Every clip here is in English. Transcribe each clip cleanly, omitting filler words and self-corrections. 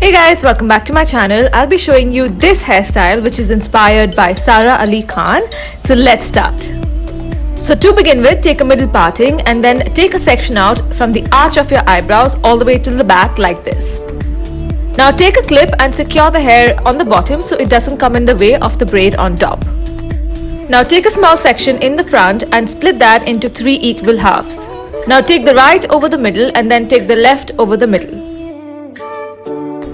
Hey guys, welcome back to my channel. I'll be showing you this hairstyle which is inspired by Sara Ali Khan. So let's start. So to begin with, take a middle parting and then take a section out from the arch of your eyebrows all the way till the back like this. Now take a clip and secure the hair on the bottom so it doesn't come in the way of the braid on top. Now take a small section in the front and split that into 3 equal halves. Now take the right over the middle and then take the left over the middle.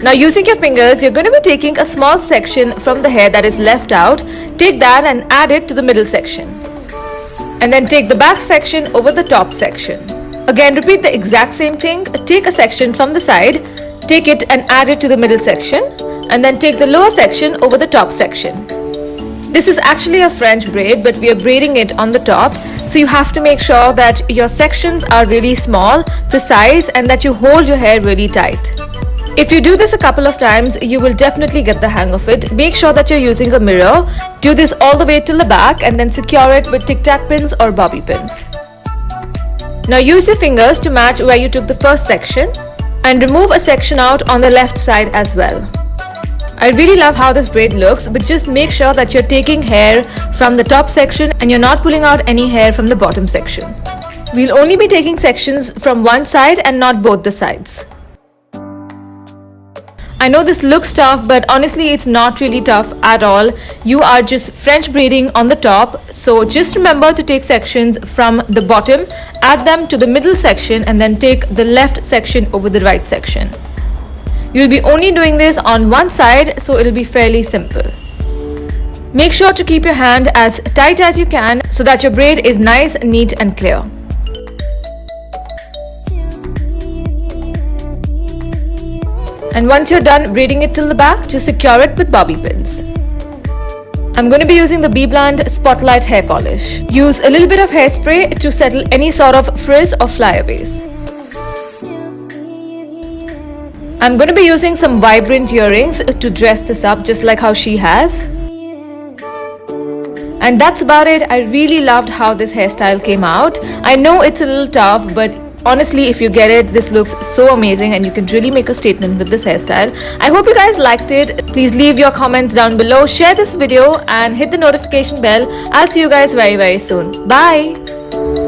Now using your fingers, you're going to be taking a small section from the hair that is left out. Take that and add it to the middle section. And then take the back section over the top section. Again, repeat the exact same thing. Take a section from the side, take it and add it to the middle section. And then take the lower section over the top section. This is actually a French braid, but we are braiding it on the top. So you have to make sure that your sections are really small, precise, and that you hold your hair really tight. If you do this a couple of times, you will definitely get the hang of it. Make sure that you're using a mirror. Do this all the way till the back and then secure it with tic-tac pins or bobby pins. Now use your fingers to match where you took the first section and remove a section out on the left side as well. I really love how this braid looks, but just make sure that you're taking hair from the top section and you're not pulling out any hair from the bottom section. We'll only be taking sections from one side and not both the sides. I know this looks tough, but honestly it's not really tough at all. You are just French braiding on the top, so just remember to take sections from the bottom, add them to the middle section and then take the left section over the right section. You'll be only doing this on one side, so it'll be fairly simple. Make sure to keep your hand as tight as you can so that your braid is nice, neat and clear. And once you're done braiding it till the back, just secure it with bobby pins. I'm going to be using the Be Bland Spotlight Hair Polish. Use a little bit of hairspray to settle any sort of frizz or flyaways. I'm going to be using some vibrant earrings to dress this up just like how she has. And that's about it. I really loved how this hairstyle came out. I know it's a little tough, but honestly, if you get it, this looks so amazing and you can really make a statement with this hairstyle. I hope you guys liked it. Please leave your comments down below, share this video and hit the notification bell. I'll see you guys very soon. Bye!